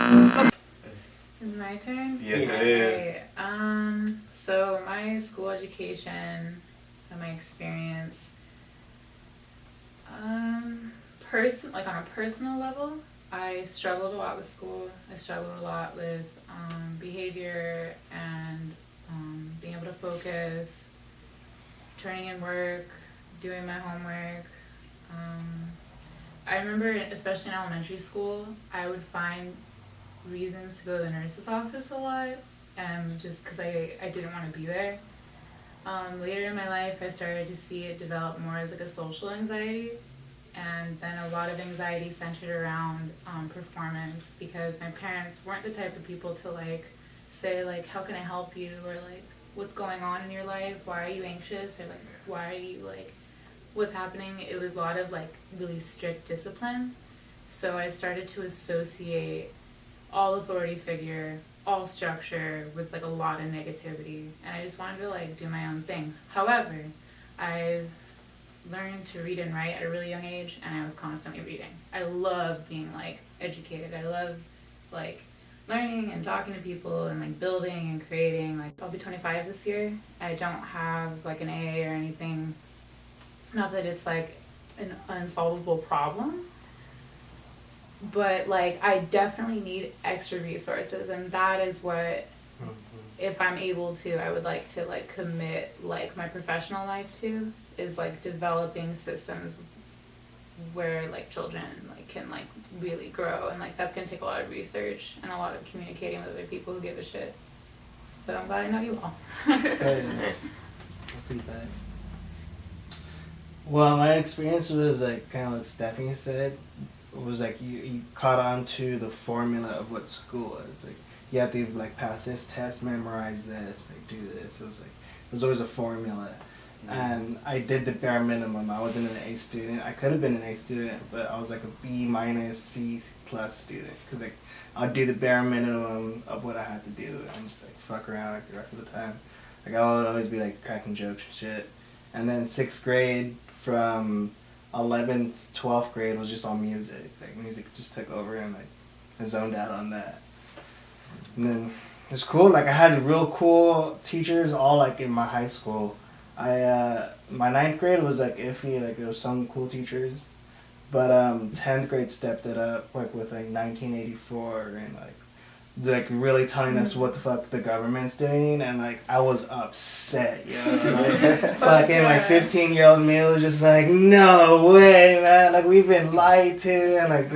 Is it my turn? Yes, it is. So my school education and my experience, like on a personal level, I struggled a lot with school. I struggled a lot with behavior and being able to focus, turning in work, doing my homework. I remember, especially in elementary school, I would find reasons to go to the nurse's office a lot, just because I didn't want to be there. Later in my life, I started to see it develop more as like a social anxiety, and then a lot of anxiety centered around performance, because my parents weren't the type of people to like say like, how can I help you, or like, what's going on in your life, why are you anxious, or like, why are you like, what's happening. It was a lot of like really strict discipline. So I started to associate all authority figure, all structure with like a lot of negativity, and I just wanted to like do my own thing. However, I've learned to read and write at a really young age, and I was constantly reading. I love being like educated. I love like learning and talking to people and like building and creating. Like I'll be 25 this year. I don't have like an A or anything. Not that it's like an unsolvable problem, but like I definitely need extra resources, and that is what, if I'm able to, I would like to like commit like my professional life to, is like developing systems where like children like can like really grow, and like that's gonna take a lot of research and a lot of communicating with other people who give a shit. So I'm glad I know you all. Well, my experience was like kind of what Stephanie said. It was like you caught on to the formula of what school is. Like you have to like pass this test, memorize this, like do this. It was always a formula. And I did the bare minimum. I wasn't an A student. I could have been an A student, but I was like a B minus, C plus student. Because like I'd do the bare minimum of what I had to do. And just like fuck around like the rest of the time. Like I would always be like cracking jokes and shit. And then 6th grade, from 11th, 12th grade was just all music. Like music just took over, and like I zoned out on that. And then it was cool. Like I had real cool teachers all like in my high school. My 9th grade was like iffy. Like there was some cool teachers, but 10th grade stepped it up like with like 1984 and like really telling us what the fuck the government's doing, and like I was upset, you know. Like, fucking like 15-year-old me was just like, no way, man. Like we've been lied to, and like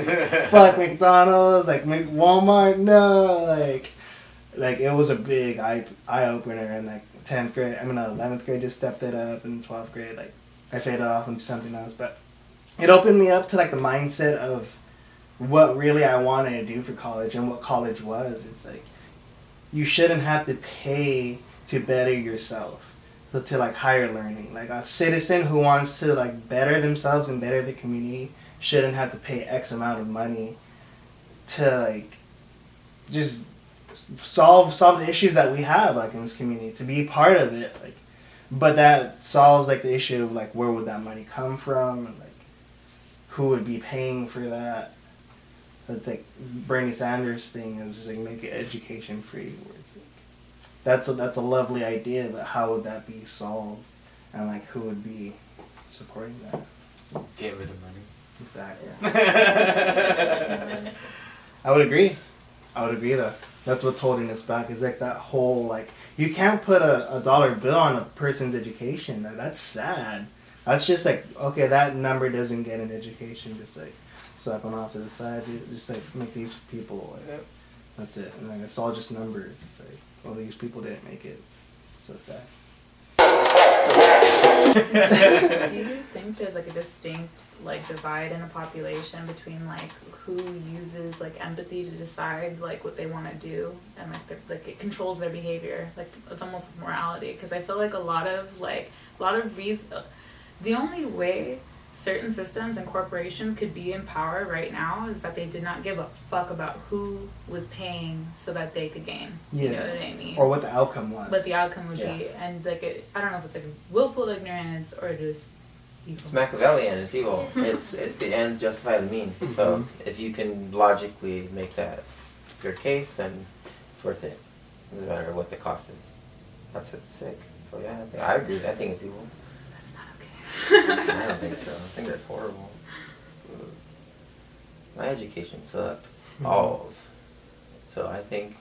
fuck McDonald's, like Walmart, no, like it was a big eye opener. And like 10th grade, 11th grade just stepped it up, and 12th grade like I faded off into something else. But it opened me up to like the mindset of what really I wanted to do for college and what college was. It's like you shouldn't have to pay to better yourself, to like higher learning. Like a citizen who wants to like better themselves and better the community shouldn't have to pay X amount of money to like just solve the issues that we have like in this community, to be part of it. Like, but that solves like the issue of like where would that money come from, and like who would be paying for that. It's like Bernie Sanders thing is just like make education free. Where it's like, that's a lovely idea, but how would that be solved, and like who would be supporting that? Get rid of money. Exactly. I would agree though. That's what's holding us back, is like that whole like you can't put a dollar bill on a person's education. That's sad. That's just like, okay, that number doesn't get an education, just like slap them off to the side, just like make these people like, Yep. That's it. And like it's all just numbers. It's like, well, these people didn't make it. So sad. Do you think there's like a distinct like divide in the population between like who uses like empathy to decide like what they want to do, and like it controls their behavior? Like it's almost like morality, because I feel like a lot of reasons, the only way certain systems and corporations could be in power right now is that they did not give a fuck about who was paying so that they could gain. Yeah. You know what I mean? Or what the outcome was. What the outcome would be. And like I don't know if it's like willful ignorance or just evil. It's Machiavellian, it's evil. It's the ends justify the means. So if you can logically make that your case, then it's worth it. No matter what the cost is. That's it's sick. So yeah, I agree. I think it's evil. That's not okay. I don't think so. I think that's horrible. My education sucked. Balls. So I think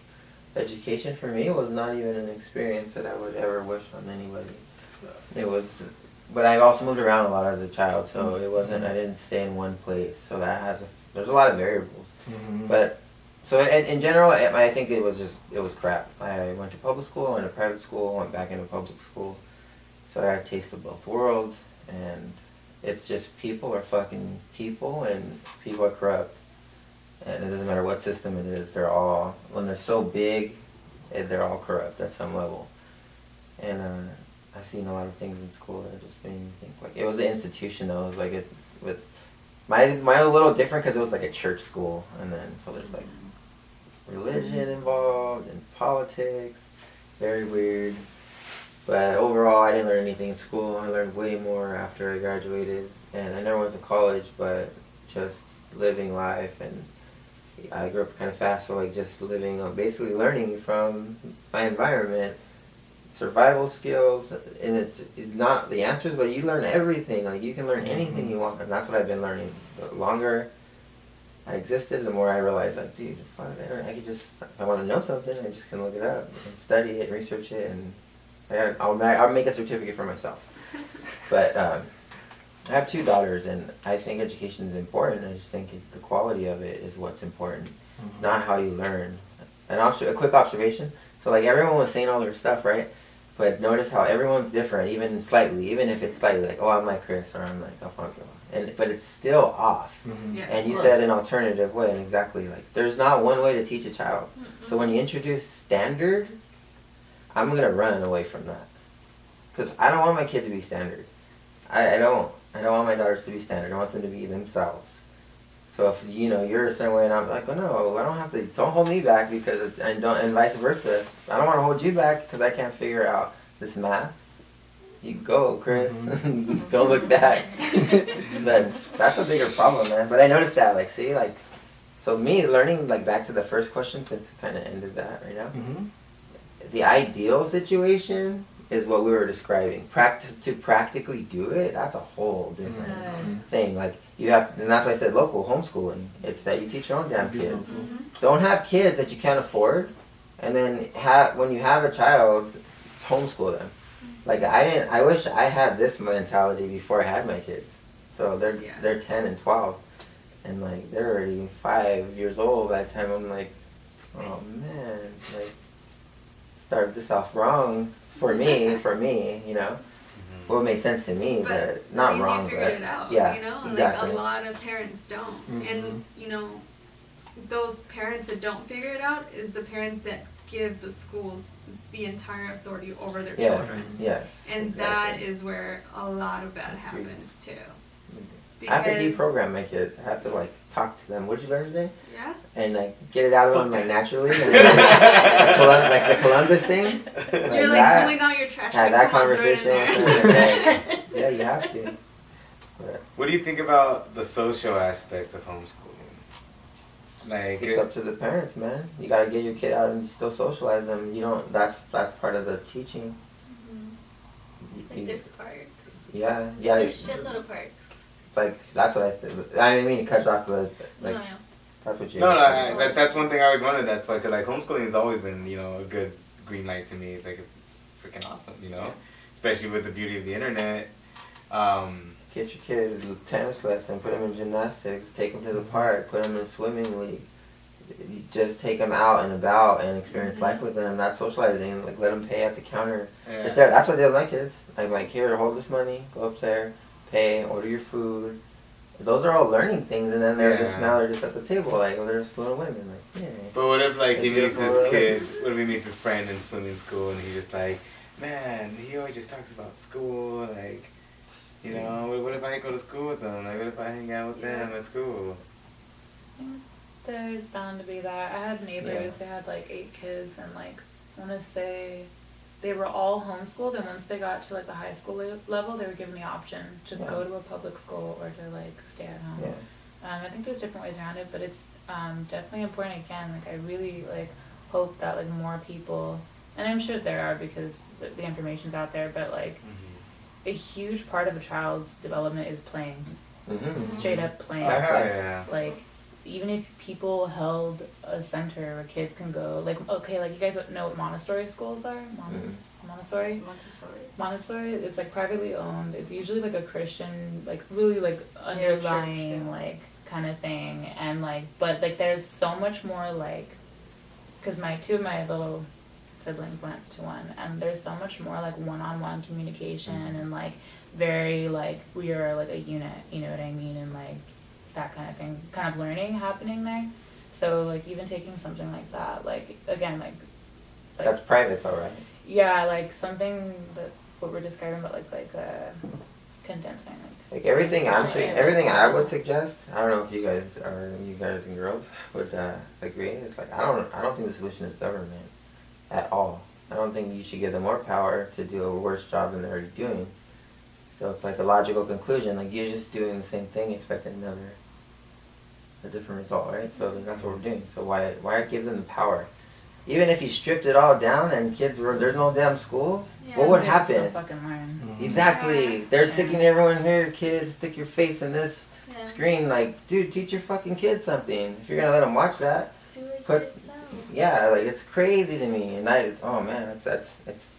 education for me was not even an experience that I would ever wish on anybody. It was, but I also moved around a lot as a child, so it wasn't. I didn't stay in one place, so that there's a lot of variables. But so in general, I think it was crap. I went to public school, went to private school, went back into public school, so I got a taste of both worlds, and it's just people are fucking people, and people are corrupt. And it doesn't matter what system it is, they're all, when they're so big, they're all corrupt at some level. And I've seen a lot of things in school that just made me think, like, it was the institution though, it was like, with, mine was a little different because it was like a church school, and then, so there's like religion involved, and politics, very weird. But overall, I didn't learn anything in school. I learned way more after I graduated, and I never went to college, but just living life, and I grew up kind of fast, so like just living, basically learning from my environment, survival skills, and it's not the answers, but you learn everything. Like you can learn anything you want, and that's what I've been learning. The longer I existed, the more I realized, like, dude, fuck, I could just, if I want to know something, I just can look it up and study it, research it, and I'll make a certificate for myself. But I have 2 daughters, and I think education is important. I just think the quality of it is what's important, not how you learn. A quick observation. So like everyone was saying all their stuff, right? But notice how everyone's different, even slightly, even if it's slightly, like, oh, I'm like Chris, or I'm like Alfonso. But it's still off. Yeah, and you said an alternative way, and exactly, like, there's not one way to teach a child. So when you introduce standard, I'm going to run away from that. Because I don't want my kid to be standard. I don't want my daughters to be standard. I want them to be themselves. So if you're a certain way, and I'm like, oh no, I don't have to. Don't hold me back and vice versa. I don't want to hold you back because I can't figure out this math. You go, Chris. Don't look back. That's a bigger problem, man. But I noticed that, like, see, like, so me learning, like, back to the first question, since it kind of ended that right now. The ideal situation is what we were describing. To practically do it, that's a whole different thing. Like, you have, and that's why I said local homeschooling. It's that you teach your own damn kids. Don't have kids that you can't afford, and then when you have a child, homeschool them. Like, I wish I had this mentality before I had my kids. So they're 10 and 12, and like they're already 5 years old by the time I'm like, oh man, like, started this off wrong for me, Well, it made sense to me, but not wrong. Figured it out, yeah, exactly. Like a lot of parents don't, and those parents that don't figure it out is the parents that give the schools the entire authority over their children. Yes. And that is where a lot of bad happens too. I have to deprogram my kids. I have to like talk to them. What did you learn today? Yeah. And like get it out of them like naturally. And, like the Columbus thing. Like you're like pulling out your trash. Have that conversation with them. Yeah, you have to. But what do you think about the social aspects of homeschooling? Like, it's up to the parents, man. You gotta get your kid out and still socialize them. You don't. That's part of the teaching. Like there's parks. Yeah. There's a shitload of parks. Like that's what I didn't mean to cut you off, but like that's what you. No, that's one thing I always wanted. That's why, cause like homeschooling has always been a good green light to me. It's like it's freaking awesome, Yes. Especially with the beauty of the internet. Get your kid a tennis lesson, put him in gymnastics, take him to the park, put him in a swimming league. You just take them out and about and experience life with them. That's socializing. Like let them pay at the counter. Yeah. That's what I did with my kids. Like here, hold this money, go up there, pay, order your food. Those are all learning things, and then they're just at the table, like they're just little women, like yeah. But what if like he meets his kid? What if he meets his friend in swimming school, and he's just like, man, he always just talks about school, like. What if I go to school with them? Like, what if I hang out with them at school? There's bound to be that. I had neighbors, they had like 8 kids, and like, I want to say they were all homeschooled, and once they got to like the high school level, they were given the option to go to a public school or to like stay at home. I think there's different ways around it, but definitely important again. Like I really like hope that like more people, and I'm sure there are because the information's out there, but like a huge part of a child's development is playing. Straight up playing. Yeah. Like even if people held a center where kids can go, like okay, like you guys know what Montessori schools are? Montessori. It's like privately owned. It's usually like a Christian, like really like underlying like kind of thing, and like but like there's so much more like, because two of my little siblings went to one, and there's so much more like one-on-one communication and like very like we are like a unit, you know what I mean, and like that kind of thing, kind of learning happening there. So like even taking something like that, like again like that's private though, right? Yeah, like something that what we're describing about like condensing like everything everything I would suggest. I don't know if you guys and girls would agree. It's like I don't think the solution is government at all. I don't think you should give them more power to do a worse job than they're already doing. So it's like a logical conclusion. Like you're just doing the same thing, expecting a different result, right? So that's what we're doing. So why give them the power? Even if you stripped it all down and there's no damn schools, what would happen? Exactly. They're sticking everyone here, kids, stick your face in this screen. Like, dude, teach your fucking kids something. If you're gonna let them watch that, Do it yourself. Yeah, like it's crazy to me. And it's I don't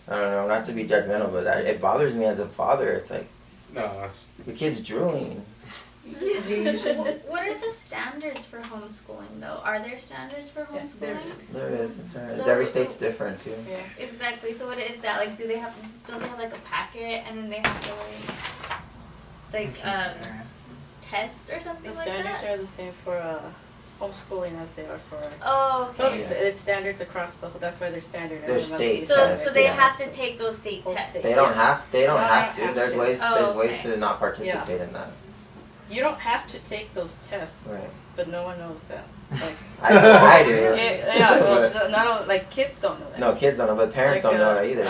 know, not to be judgmental, but it bothers me as a father. It's like, no, your kid's drooling. What are the standards for homeschooling though? Are there standards for homeschooling? There is. That's right. So- Every state's different too. Yeah. Exactly. So what is that? Like, don't they have like a packet and then they have to like test or something The like standards that? are the same for homeschooling as they are for. Oh, okay. So it's standards across the. That's why they're standard. They're Everyone must be state So standard. they Yeah. have to take those state Those tests. state- They don't have to. have There's to. ways. Oh, There's ways okay. to not participate in that. You don't have to take those tests, Right. but no one knows that. Like, I do. yeah, well, so not all, like kids don't know that. No, kids don't know, but parents Like, don't know that either.